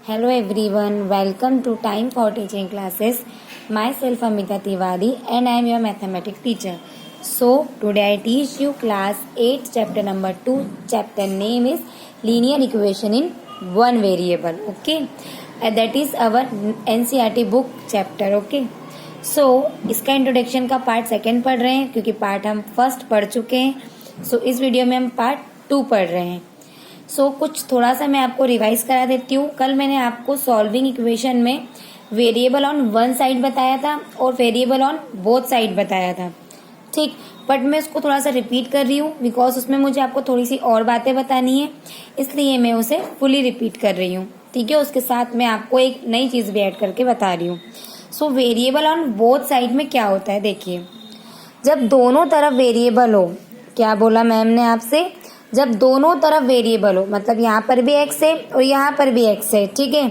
Hello everyone, welcome to Time for Teaching Classes. Myself Amita Tiwari and I am your mathematics teacher. So today I teach you class 8 chapter number 2. Chapter name is linear equation in one variable. Okay, and that is our NCERT book chapter. Okay, so इसका introduction का part second पढ़ रहे हैं क्योंकि part हम first पढ़ चुके हैं. सो इस वीडियो में हम पार्ट 2 पढ़ रहे हैं. कुछ थोड़ा सा मैं आपको रिवाइज करा देती हूँ. कल मैंने आपको सॉल्विंग इक्वेशन में वेरिएबल ऑन वन साइड बताया था और वेरिएबल ऑन बोथ साइड बताया था. ठीक, बट मैं उसको थोड़ा सा रिपीट कर रही हूँ बिकॉज उसमें मुझे आपको थोड़ी सी और बातें बतानी है, इसलिए मैं उसे फुली रिपीट कर रही हूँ. ठीक है, उसके साथ मैं आपको एक नई चीज भी ऐड करके बता रही हूँ. वेरिएबल ऑन बोथ साइड में क्या होता है, देखिए. जब दोनों तरफ वेरिएबल हो, क्या बोला मैम ने आपसे, जब दोनों तरफ वेरिएबल हो, मतलब यहाँ पर भी एक्स है और यहाँ पर भी एक्स है. ठीक है,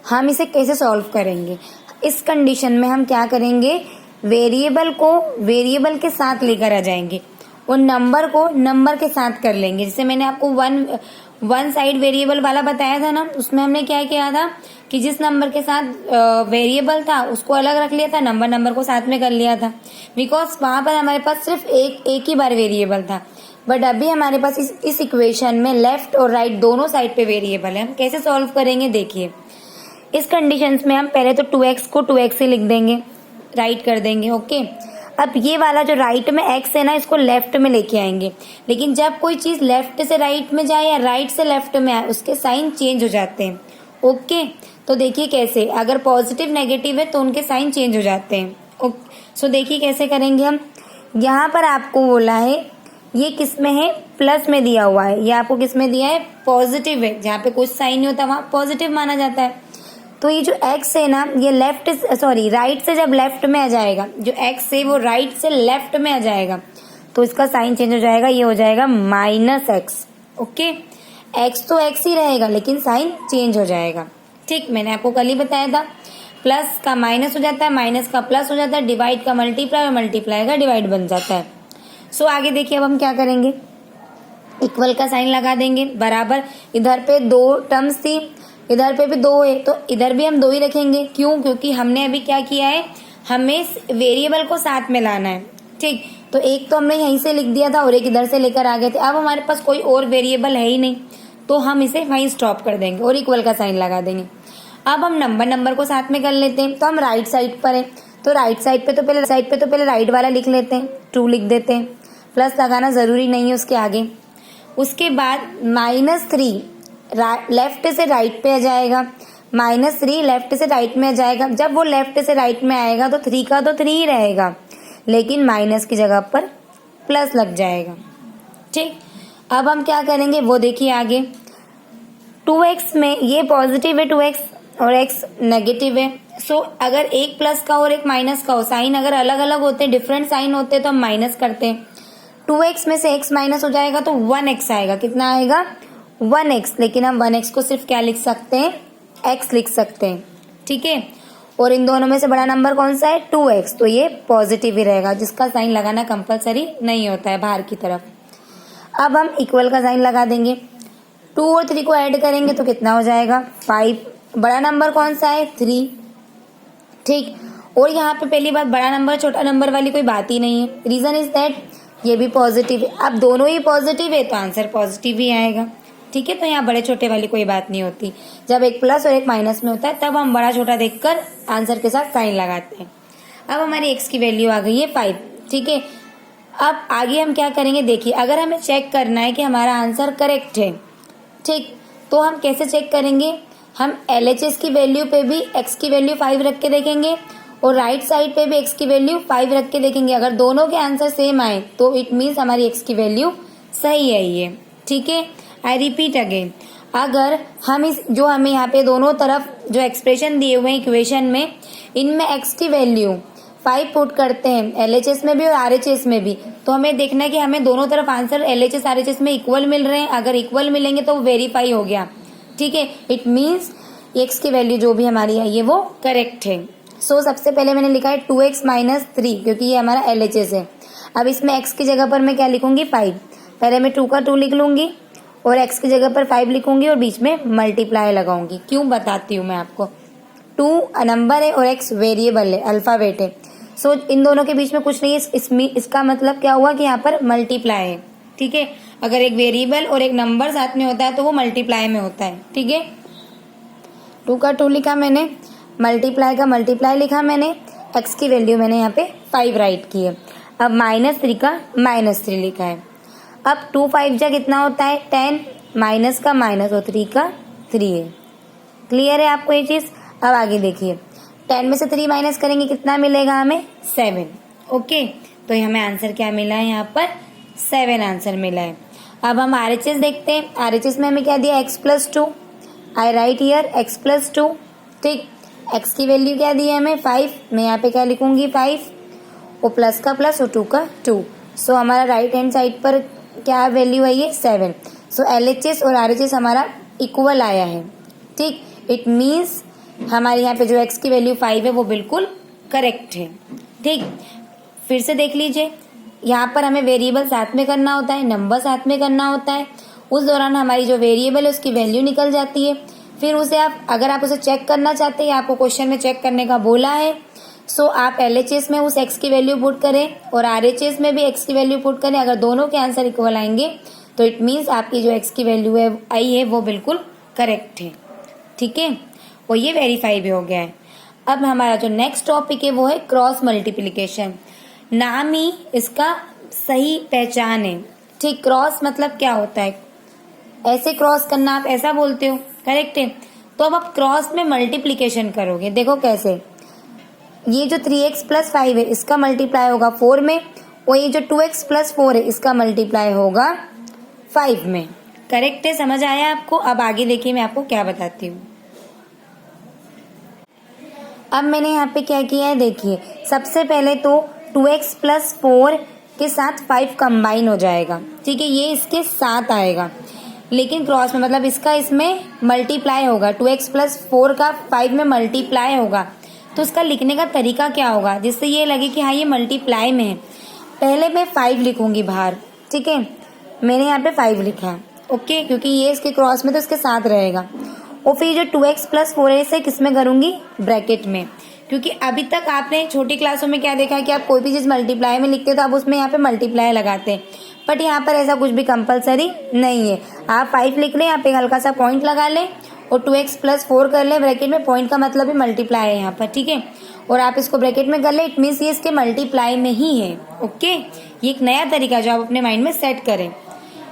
हम इसे कैसे सॉल्व करेंगे. इस कंडीशन में हम क्या करेंगे, वेरिएबल को वेरिएबल के साथ लेकर आ जाएंगे और नंबर को नंबर के साथ कर लेंगे. जैसे मैंने आपको वन साइड वेरिएबल वाला बताया था ना, उसमें हमने क्या किया था कि जिस नंबर के साथ वेरिएबल था उसको अलग रख लिया था, नंबर को साथ में कर लिया था बिकॉज वहां पर हमारे पास सिर्फ एक ही बार वेरिएबल था. बट अभी हमारे पास इस इक्वेशन में लेफ्ट और राइट दोनों साइड पे वेरिएबल है. हम कैसे सॉल्व करेंगे, देखिए. इस कंडीशंस में हम पहले तो 2x को 2x से लिख देंगे, राइट कर देंगे. ओके, अब ये वाला जो राइट में x है ना, इसको लेफ्ट में लेके आएंगे. लेकिन जब कोई चीज लेफ्ट से राइट में जाए या राइट से लेफ्ट में आए, उसके साइन चेंज हो जाते हैं. ओके, तो देखिए कैसे, अगर पॉजिटिव नेगेटिव है तो उनके साइन चेंज हो जाते हैं. ओके, देखिए कैसे करेंगे हम. यहाँ पर आपको बोला है, ये किस में है, प्लस में दिया हुआ है. ये आपको किस में दिया है, पॉजिटिव है. जहाँ पे कुछ साइन नहीं होता वहाँ पॉजिटिव माना जाता है. तो ये जो x है ना, ये राइट से जब लेफ्ट में आ जाएगा, जो x है वो राइट से लेफ्ट में आ जाएगा तो इसका साइन चेंज हो जाएगा, ये हो जाएगा -x. ओके, x तो x ही रहेगा लेकिन साइन चेंज हो जाएगा. ठीक, मैंने आपको कल ही बताया था, प्लस का माइनस हो जाता है, माइनस का प्लस हो जाता है, डिवाइड का मल्टीप्लाई और मल्टीप्लाई का डिवाइड बन जाता है. आगे देखिए अब हम क्या करेंगे, इक्वल का साइन लगा देंगे. बराबर, इधर पे 2 टर्म्स थी, इधर पे भी 2 है तो इधर भी हम 2 ही रखेंगे. क्यों, क्योंकि हमने अभी क्या किया है, हमें वेरिएबल को साथ में लाना है. ठीक, तो एक तो हमने यहीं से लिख दिया था और एक इधर से लेकर आ गए थे. अब हमारे पास कोई और वेरिएबल है ही नहीं तो हम इसे वहीं स्टॉप कर देंगे और इक्वल का साइन लगा देंगे. अब हम नंबर को साथ में कर लेते हैं. तो हम राइट साइड पर है तो राइट साइड पे तो पहले राइट वाला लिख लेते हैं, 2 लिख देते हैं. प्लस लगाना जरूरी नहीं है उसके आगे. उसके बाद -3 लेफ्ट से राइट पे आ जाएगा, -3 लेफ्ट से राइट में आ जाएगा. जब वो लेफ्ट से राइट में आएगा तो 3 का तो 3 ही रहेगा लेकिन माइनस की जगह पर प्लस लग जाएगा. ठीक, अब हम क्या करेंगे वो देखिए आगे. 2x में ये पॉजिटिव है 2x और x नेगेटिव है. अगर एक प्लस का और एक माइनस का हो, साइन अगर अलग अलग होते, डिफरेंट साइन होते तो हम माइनस करते हैं. 2x में से x माइनस हो जाएगा तो 1x आएगा. कितना आएगा, 1x. लेकिन हम 1x को सिर्फ क्या लिख सकते हैं, x लिख सकते हैं. ठीक है, और इन दोनों में से बड़ा नंबर कौन सा है, 2x, तो ये पॉजिटिव ही रहेगा जिसका साइन लगाना कंपलसरी नहीं होता है बाहर की तरफ. अब हम इक्वल का साइन लगा देंगे. 2 और 3 को ऐड करेंगे तो कितना हो जाएगा, 5. बड़ा नंबर कौन सा है, 3. ठीक, और यहाँ पे पहली बात, बड़ा नंबर छोटा नंबर वाली कोई बात ही नहीं है. रीजन इज दैट ये भी पॉजिटिव है. अब दोनों ही पॉजिटिव है तो आंसर पॉजिटिव ही आएगा. ठीक है, तो यहाँ बड़े छोटे वाली कोई बात नहीं होती. जब एक प्लस और एक माइनस में होता है तब हम बड़ा छोटा देखकर आंसर के साथ साइन लगाते हैं. अब हमारी x की वैल्यू आ गई है 5. ठीक है, अब आगे हम क्या करेंगे, देखिए. अगर हमें चेक करना है कि हमारा आंसर करेक्ट है, ठीक, तो हम कैसे चेक करेंगे, हम LHS की वैल्यू पे भी x की वैल्यू 5 रख के देखेंगे और राइट साइड पे भी x की वैल्यू 5 रख के देखेंगे. अगर दोनों के आंसर सेम आए तो इट मीन्स हमारी x की वैल्यू सही है ये. ठीक है, आई रिपीट अगेन. अगर हम जो हमें यहाँ पे दोनों तरफ जो एक्सप्रेशन दिए हुए हैं इक्वेशन में, इनमें x की वैल्यू 5 पुट करते हैं LHS में भी और RHS में भी, तो हमें देखना है कि हमें दोनों तरफ आंसर LHS RHS में इक्वल मिल रहे हैं. अगर इक्वल मिलेंगे तो वेरीफाई हो गया. ठीक है, इट मीन्स x की वैल्यू जो भी हमारी आई है वो करेक्ट है. सबसे पहले मैंने लिखा है 2x - 3 क्योंकि ये हमारा LHS है. अब इसमें x की जगह पर मैं क्या लिखूंगी, 5. पहले मैं 2 का 2 लिख लूंगी और x की जगह पर 5 लिखूंगी और बीच में मल्टीप्लाई लगाऊंगी। क्यों बताती हूँ मैं आपको। 2 नंबर है और x वेरिएबल है, अल्फाबेट है। सो इन दोनों के बीच में कुछ नहीं है। इसका मतलब क्या हुआ कि यहाँ पर मल्टीप्लाई है। ठीक है, अगर एक वेरिएबल और एक नंबर साथ में होता है तो वो मल्टीप्लाई में होता है। ठीक है, 2 का 2 लिखा मैंने, मल्टीप्लाई का मल्टीप्लाई लिखा मैंने, x की वैल्यू मैंने यहाँ पे 5 राइट की है। अब -3 का -3 लिखा है। अब 2 5 जा कितना होता है 10, माइनस का माइनस और 3 का 3 है। क्लियर है आपको ये चीज। अब आगे देखिए, 10 में से 3 माइनस करेंगे कितना मिलेगा हमें 7। ओके, तो हमें आंसर क्या मिला है यहाँ पर 7 आंसर मिला है। अब हम RHS देखते हैं। RHS में हमें क्या दिया x+2, I right here x+2। ठीक, x की वैल्यू क्या दी है हमें 5, मैं यहाँ पे क्या लिखूंगी 5, और प्लस का प्लस और 2 का 2। सो हमारा राइट हैंड साइड पर क्या वैल्यू है ये 7। सो LHS और RHS हमारा इक्वल आया है। ठीक, इट मीन्स हमारे यहाँ पे जो x की वैल्यू 5 है वो बिल्कुल करेक्ट है। ठीक, फिर से देख लीजिए, यहाँ पर हमें वेरिएबल साथ में करना होता है, नंबर साथ में करना होता है। उस दौरान हमारी जो वेरिएबल है उसकी वैल्यू निकल जाती है। फिर उसे अगर आप उसे चेक करना चाहते हैं, आपको क्वेश्चन में चेक करने का बोला है, सो आप LHS में उस x की वैल्यू पुट करें और RHS में भी x की वैल्यू पुट करें। अगर दोनों के आंसर इक्वल आएंगे तो इट मीन्स आपकी जो x की वैल्यू है आई है वो बिल्कुल करेक्ट है। ठीक है, और ये वेरीफाई भी हो गया है। अब हमारा जो नेक्स्ट टॉपिक है वो है क्रॉस मल्टीप्लिकेशन। नाम ही इसका सही पहचान है। ठीक, क्रॉस मतलब क्या होता है, ऐसे क्रॉस करना, आप ऐसा बोलते हो, करेक्ट है। तो अब आप क्रॉस में मल्टीप्लिकेशन करोगे, देखो कैसे। ये जो 3x + 5 है इसका मल्टीप्लाई होगा 4 में, और ये जो 2x + 4 है इसका मल्टीप्लाई होगा 5 में। करेक्ट है, समझ आया आपको। अब आगे देखिए मैं आपको क्या बताती हूँ। अब मैंने यहाँ पे क्या किया है देखिए, सबसे पहले तो 2x + 4 के साथ 5 कंबाइन हो जाएगा। ठीक है, ये इसके साथ आएगा, लेकिन क्रॉस में मतलब इसका इसमें मल्टीप्लाई होगा। 2x + 4 का 5 में मल्टीप्लाई होगा, तो इसका लिखने का तरीका क्या होगा जिससे ये लगे कि हाँ ये मल्टीप्लाई में है। पहले मैं 5 लिखूंगी बाहर। ठीक है, मैंने यहाँ पे 5 लिखा है। ओके, क्योंकि ये इसके क्रॉस में तो इसके साथ रहेगा। और फिर जो 2x + 4 है इसे किस में करूंगी, ब्रैकेट में। क्योंकि अभी तक आपने छोटी क्लासों में क्या देखा है कि आप कोई भी चीज मल्टीप्लाई में लिखते हो तो आप उसमें यहाँ पे मल्टीप्लाई लगाते हैं, बट यहाँ पर ऐसा कुछ भी कंपलसरी नहीं है। आप 5 लिख लें, यहाँ पे हल्का सा पॉइंट लगा लें और 2x + 4 कर लें ब्रैकेट में। पॉइंट का मतलब ही मल्टीप्लाई है यहाँ पर। ठीक है, और आप इसको ब्रैकेट में कर ले, इट मीन्स ये इसके मल्टीप्लाई में ही है। ओके, ये एक नया तरीका जो आप अपने माइंड में सेट करें।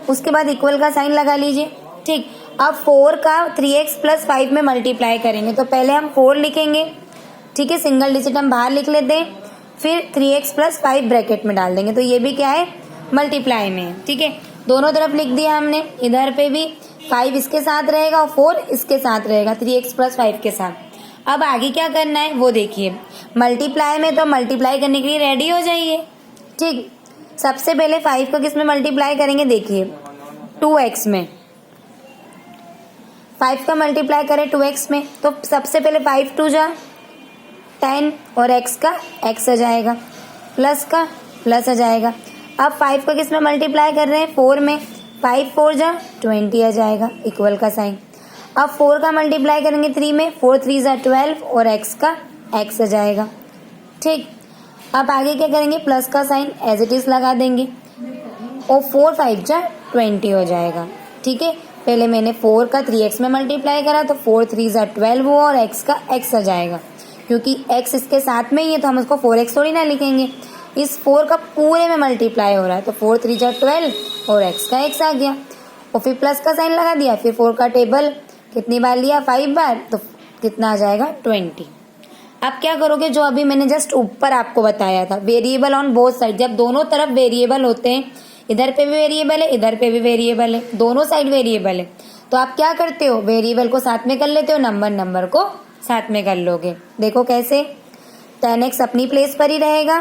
उसके बाद इक्वल का साइन लगा लीजिए। ठीक, अब 4 का 3x + 5 में मल्टीप्लाई करेंगे, तो पहले हम 4 लिखेंगे। ठीक है, सिंगल डिजिट हम बाहर लिख लेते हैं, फिर 3x + 5 ब्रैकेट में डाल देंगे, तो ये भी क्या है, मल्टीप्लाई में है। ठीक है, दोनों तरफ लिख दिया हमने। इधर पे भी 5 इसके साथ रहेगा और 4 इसके साथ रहेगा, 3x + 5 के साथ। अब आगे क्या करना है वो देखिए। मल्टीप्लाई में तो मल्टीप्लाई करने के लिए रेडी हो जाइए। ठीक, सबसे पहले 5 को किस में मल्टीप्लाई करेंगे, देखिए 2x में। 5 का मल्टीप्लाई करें 2x में, तो सबसे पहले 5 2 जा 10 और x का x आ जाएगा, प्लस का प्लस आ जाएगा। अब 5 को किस में मल्टीप्लाई कर रहे हैं, 4 में। 5 4 जा 20 आ जाएगा, इक्वल का साइन। अब 4 का मल्टीप्लाई करेंगे 3 में, 4 3 जा 12 और x का x आ जाएगा। ठीक, अब आगे क्या करेंगे, प्लस का साइन एज इट इज लगा देंगे और 4 5 जा 20 हो जाएगा। ठीक है, पहले मैंने 4 का 3x में मल्टीप्लाई करा तो 4 3 जा 12 हुआ और x का x आ जाएगा। क्योंकि x इसके साथ में ही है तो हम उसको 4x थोड़ी ना लिखेंगे। इस 4 का पूरे में मल्टीप्लाई हो रहा है तो 4 3 जा 12 और x का x आ गया, और फिर प्लस का साइन लगा दिया। फिर 4 का टेबल कितनी बार लिया, 5 बार, तो कितना आ जाएगा 20। अब क्या करोगे, जो अभी मैंने जस्ट ऊपर आपको बताया था, वेरिएबल ऑन बोथ साइड। जब दोनों तरफ वेरिएबल होते हैं, इधर पे भी वेरिएबल है इधर पे भी वेरिएबल है, दोनों साइड वेरिएबल है, तो आप क्या करते हो, वेरिएबल को साथ में कर लेते हो, नंबर को साथ में कर लोगे। देखो कैसे, 10x अपनी प्लेस पर ही रहेगा।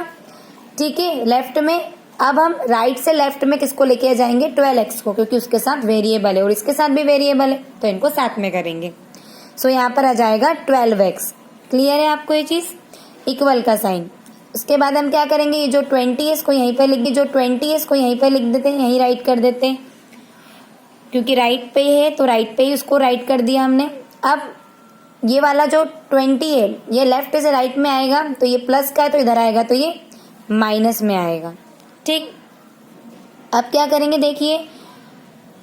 ठीक है, लेफ्ट में। अब हम राइट से लेफ्ट में किसको लेके जाएंगे, 12x को, क्योंकि उसके साथ वेरिएबल है और इसके साथ भी वेरिएबल है, तो इनको साथ में करेंगे। सो यहाँ पर आ जाएगा 12x। क्लियर है आपको ये चीज, इक्वल का साइन। उसके बाद हम क्या करेंगे, ये जो 20 है इसको यहीं पे लिख देते हैं, यहीं राइट कर देते हैं। क्योंकि राइट पे है तो राइट पे ही उसको राइट कर दिया हमने। अब ये वाला जो 20 है ये लेफ्ट से राइट में आएगा, तो ये प्लस का है तो इधर आएगा तो ये माइनस में आएगा। ठीक, अब क्या करेंगे देखिए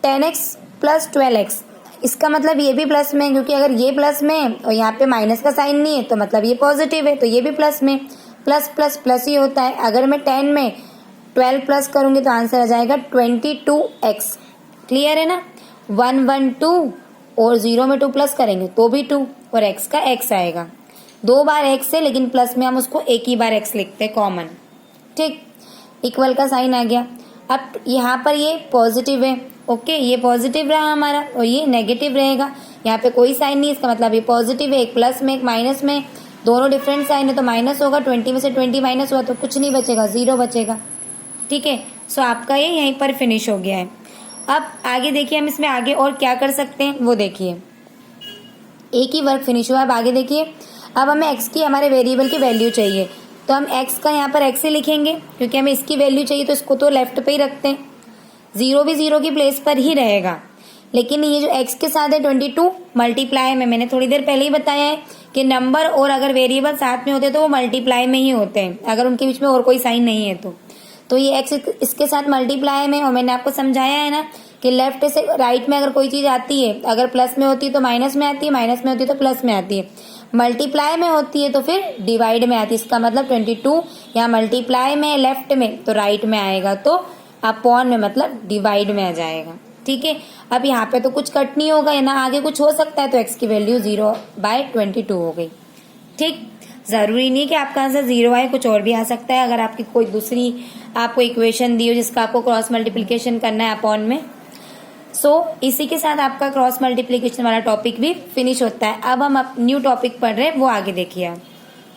10x प्लस 12x, इसका मतलब ये भी प्लस में है, क्योंकि अगर ये प्लस में है और यहाँ पे माइनस का साइन नहीं है तो मतलब ये पॉजिटिव है, तो ये भी प्लस में, प्लस प्लस प्लस ही होता है। अगर मैं 10 में 12 प्लस करूंगी तो आंसर आ जाएगा 22x। क्लियर है ना। 1 1 2 और 0 में 2 प्लस करेंगे तो भी 2 और x का x आएगा। 2 बार x है लेकिन प्लस में हम उसको एक ही बार x लिखते हैं कॉमन। ठीक, इक्वल का साइन आ गया। अब यहाँ पर ये पॉजिटिव है, ओके, ये पॉजिटिव रहा हमारा और ये नेगेटिव रहेगा। यहाँ पे कोई साइन नहीं, इसका मतलब ये पॉजिटिव है, एक प्लस में एक माइनस में, दोनों डिफरेंट साइन है तो माइनस होगा। 20 में से 20 माइनस हुआ तो कुछ नहीं बचेगा, 0 बचेगा। ठीक है, सो आपका ये यहीं पर फिनिश हो गया है। अब आगे देखिए हम इसमें आगे और क्या कर सकते हैं वो देखिए। एक ही वर्क फिनिश हुआ। अब आगे देखिए, अब हमें x की हमारे वेरिएबल की वैल्यू चाहिए, तो हम x का यहाँ पर x ही लिखेंगे क्योंकि हमें इसकी वैल्यू चाहिए, तो इसको तो लेफ्ट पे ही रखते हैं। 0 भी 0 की प्लेस पर ही रहेगा, लेकिन ये जो x के साथ है 22 मल्टीप्लाई में, मैंने थोड़ी देर पहले ही बताया है कि नंबर और अगर वेरिएबल साथ में होते तो वो मल्टीप्लाई में ही होते हैं, अगर उनके बीच में और कोई साइन नहीं है तो ये x इसके साथ मल्टीप्लाई में। और मैंने आपको समझाया है ना कि लेफ्ट से राइट में अगर कोई चीज आती है, अगर प्लस में होती है तो माइनस में आती है, माइनस में होती है तो प्लस में आती है, मल्टीप्लाई में होती है तो फिर डिवाइड में आती है। इसका मतलब 22 यहाँ मल्टीप्लाई में लेफ्ट में तो राइट में आएगा, तो अपॉन में मतलब डिवाइड में आ जाएगा। ठीक है, अब यहाँ पे तो कुछ कट नहीं होगा, ना आगे कुछ हो सकता है, तो x की वैल्यू 0/22 हो गई। ठीक, जरूरी नहीं कि आपका आंसर 0 आए, कुछ और भी आ सकता है। अगर आपकी कोई दूसरी आपको इक्वेशन दी हो जिसका आपको क्रॉस मल्टीप्लिकेशन करना है अपॉन में। इसी के साथ आपका क्रॉस मल्टीप्लिकेशन वाला टॉपिक भी फिनिश होता है। अब हम न्यू टॉपिक पढ़ रहे हैं, वो आगे देखिए। आप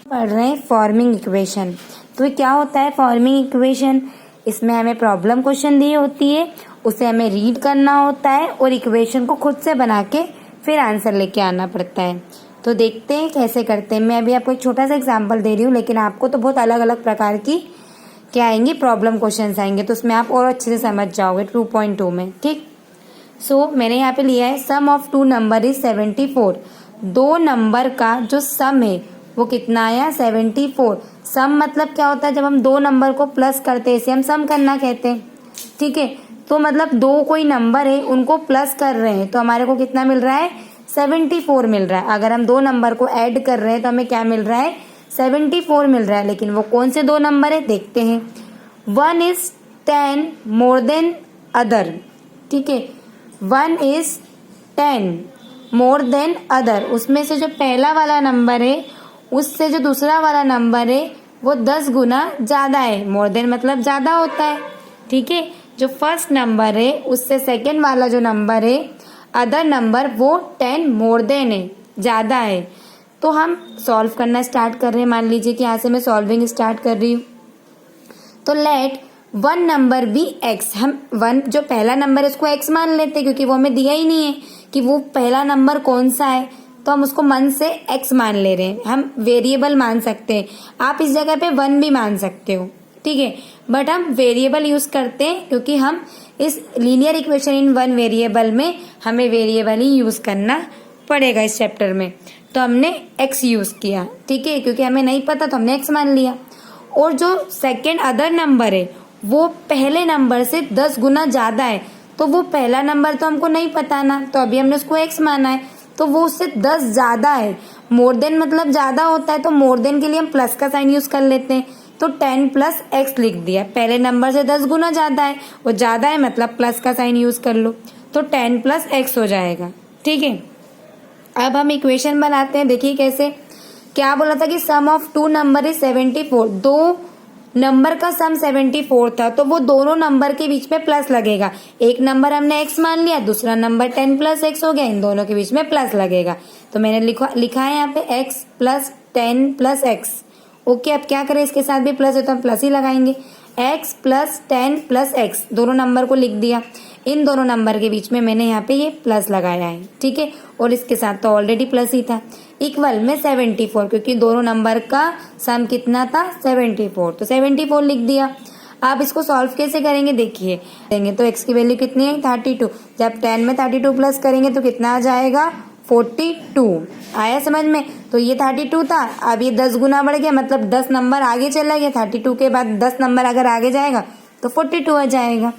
पढ़ रहे हैं फॉर्मिंग इक्वेशन। तो क्या होता है फॉर्मिंग इक्वेशन? इसमें हमें प्रॉब्लम क्वेश्चन दी होती है, उसे हमें रीड करना होता है और इक्वेशन को खुद से बना के फिर आंसर लेके आना पड़ता है। तो देखते हैं कैसे करते हैं। मैं अभी आपको एक छोटा सा एग्जाम्पल दे रही हूँ, लेकिन आपको तो बहुत अलग अलग प्रकार की क्या आएंगी, प्रॉब्लम क्वेश्चन आएंगे, तो उसमें आप और अच्छे से समझ जाओगे 2.2 में। ठीक, मैंने यहाँ पे लिया है सम ऑफ 2 नंबर इज 74। 2 नंबर का जो सम है वो कितना आया 74। सम मतलब क्या होता है, जब हम 2 नंबर को प्लस करते हैं इसे हम सम करना कहते हैं। ठीक है, तो मतलब 2 कोई नंबर है उनको प्लस कर रहे हैं तो हमारे को कितना मिल रहा है 74 मिल रहा है। अगर हम 2 नंबर को ऐड कर रहे हैं तो हमें क्या मिल रहा है 74 मिल रहा है। लेकिन वो कौन से 2 नंबर है देखते हैं। 1 is 10 more than other। ठीक है, 1 is 10 more than other, उसमें से जो पहला वाला नंबर है उससे जो दूसरा वाला नंबर है वो 10 गुना ज्यादा है। मोर देन मतलब ज्यादा होता है। ठीक है, जो फर्स्ट नंबर है उससे सेकेंड वाला जो नंबर है अदर नंबर वो 10 मोर देन है, ज्यादा है। तो हम सॉल्व करना स्टार्ट कर रहे हैं। मान लीजिए कि यहाँ से मैं सॉल्विंग स्टार्ट कर रही हूँ। तो लेट 1 नंबर बी x, हम 1 जो पहला नंबर है उसको x मान लेते हैं क्योंकि वो हमें दिया ही नहीं है कि वो पहला नंबर कौन सा है, तो हम उसको मन से x मान ले रहे हैं। हम वेरिएबल मान सकते हैं, आप इस जगह पे 1 भी मान सकते हो। ठीक है, बट हम वेरिएबल यूज करते हैं क्योंकि हम इस लीनियर इक्वेशन इन 1 वेरिएबल में हमें वेरिएबल ही यूज करना पड़ेगा इस चैप्टर में। तो हमने x यूज किया। ठीक है, क्योंकि हमें नहीं पता तो हमने x मान लिया। और जो सेकेंड अदर नंबर है वो पहले नंबर से 10 गुना ज्यादा है, तो वो पहला नंबर तो हमको नहीं पता ना, तो अभी हमने उसको x माना है, तो वो उससे 10 ज्यादा है। मोर देन मतलब ज्यादा होता है, तो मोर देन के लिए हम प्लस का साइन यूज कर लेते हैं। तो 10 प्लस x लिख दिया, पहले नंबर से 10 गुना ज्यादा है, वो ज्यादा है मतलब प्लस का साइन यूज कर लो, तो 10 प्लस x हो जाएगा। ठीक है, अब हम इक्वेशन बनाते हैं। देखिए कैसे, क्या बोला था कि सम ऑफ 2 नंबर इज 74। 2 नंबर का सम 74 था, तो वो दोनों नंबर के बीच में प्लस लगेगा। एक नंबर हमने x मान लिया, दूसरा नंबर 10 प्लस x हो गया, इन दोनों के बीच में प्लस लगेगा। तो मैंने लिखा है यहाँ पे x plus 10 plus x। Okay, अब क्या करें, इसके साथ भी प्लस है तो हम प्लस ही लगाएंगे। x प्लस 10 प्लस x, दोनों नंबर को लिख दिया। इन दोनों नंबर के बीच में मैंने यहाँ पे ये प्लस लगाया है। ठीक है, और इसके साथ तो ऑलरेडी प्लस ही था। इक्वल में 74, क्योंकि दोनों नंबर का सम कितना था 74, तो 74 लिख दिया। आप इसको सॉल्व कैसे करेंगे देखिए, देंगे तो x की वैल्यू कितनी है 32। जब 10 में 32 प्लस करेंगे तो कितना आ जाएगा 42। आया समझ में। तो ये 32 था, अब ये 10 गुना बढ़ गया, मतलब 10 नंबर आगे चला गया। 32 के बाद 10 नंबर अगर आगे जाएगा तो 42 आ जाएगा।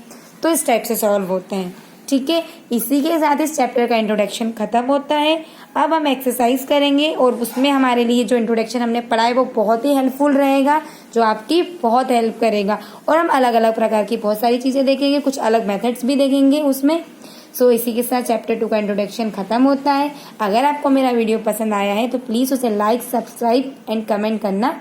तो इस टाइप से सॉल्व होते हैं। ठीक है, इसी के साथ इस चैप्टर का इंट्रोडक्शन खत्म होता है। अब हम एक्सरसाइज करेंगे और उसमें हमारे लिए जो इंट्रोडक्शन हमने पढ़ा है वो बहुत ही हेल्पफुल रहेगा, जो आपकी बहुत हेल्प करेगा। और हम अलग अलग प्रकार की बहुत सारी चीजें देखेंगे, कुछ अलग मेथड्स भी देखेंगे उसमें। सो इसी के साथ चैप्टर 2 का इंट्रोडक्शन खत्म होता है। अगर आपको मेरा वीडियो पसंद आया है तो प्लीज उसे लाइक, सब्सक्राइब एंड कमेंट करना